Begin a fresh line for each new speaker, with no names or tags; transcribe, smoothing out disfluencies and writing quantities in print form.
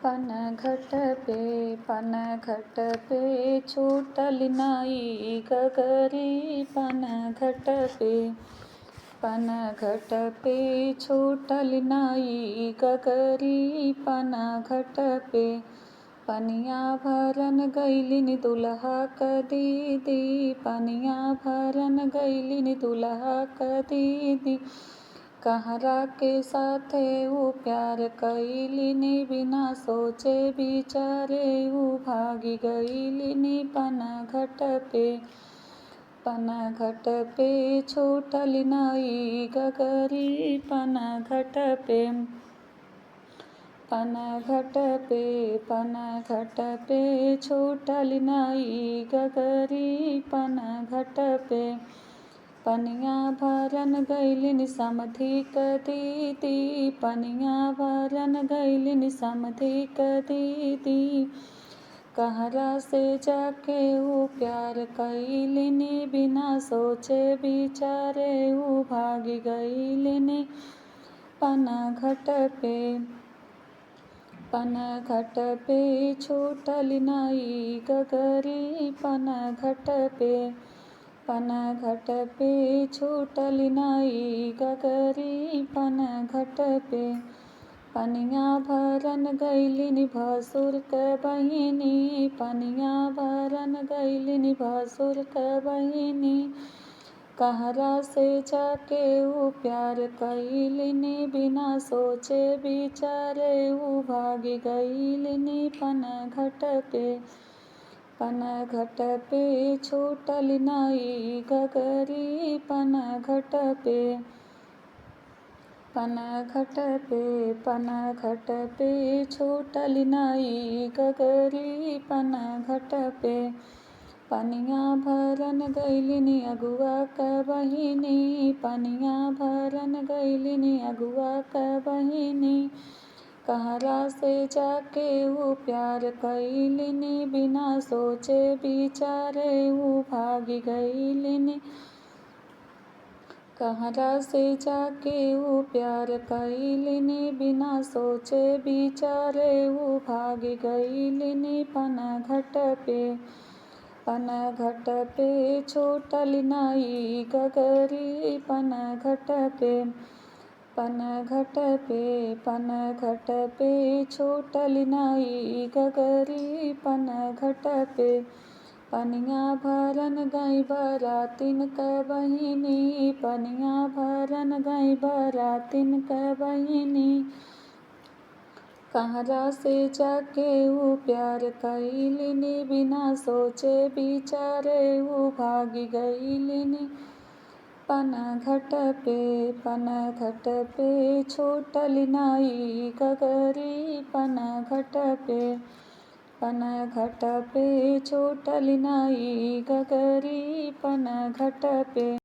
पनघट पे छूटल नाई गगरी। पनघट पे छूटल नाई गगरी। पनघट पे पनिया भरन गइलिन दुल्हा क दीदी। पनिया भरन गइलिन दुल्हा क दीदी। कहरा के साथे ऊ प्यार कइलिन बिना सोचे विचारे ऊ भागी गइलिन। पनघट पे छूटल नाई गगरी। पनघट पे छूटल नाई गगरी। पनघट पे पनिया भरन गइलिन समधी क दीदी। पनिया भरन गइलिन समधी क दीदी। कहरा से जाके ऊ प्यार कइलिन बिना सोचे विचारे ऊ भागी गइलिन। पनघट पे छूटल नाई गगरी। पनघट पे छूटल नाई गगरी। पनघट पे पनिया भरन गइलिन भसुर क बहिनी। पनिया भरन गइलिन भसुर क बहिनी। कहरा से जाके ऊ प्यार कइलिन बिना सोचे विचारे ऊ भागी गइलिन। पनघट पे छूटल नाई गगरी। पनघट पे छूटल नाई गगरी। पनघट पे पनिया भरन गइलिन अगुआ क बहिनी। पनिया भरन गइलिन अगुआ क बहिनी। कहरा से जाके ऊ प्यार कइलिन बिना सोचे विचारे ऊ भागी गइलिन। कहरा से जाके ऊ प्यार कइलिन बिना सोचे विचारे ऊ भागी गइलिन। पनघट पे छूटल नाई गगरी। पनघट पे छूटल नाई गगरी। पनघट पे पनिया भरन गई बरातिन क बहिनी। पनिया भरन गई बरातिन क बहिनी। कहरा से जाके ऊ प्यार कइलिन बिना सोचे विचारे ऊ भागी गइलिन। पनघट पे छूटल नाई गगरी। पनघट पे छूटल नाई गगरी। पनघट पे।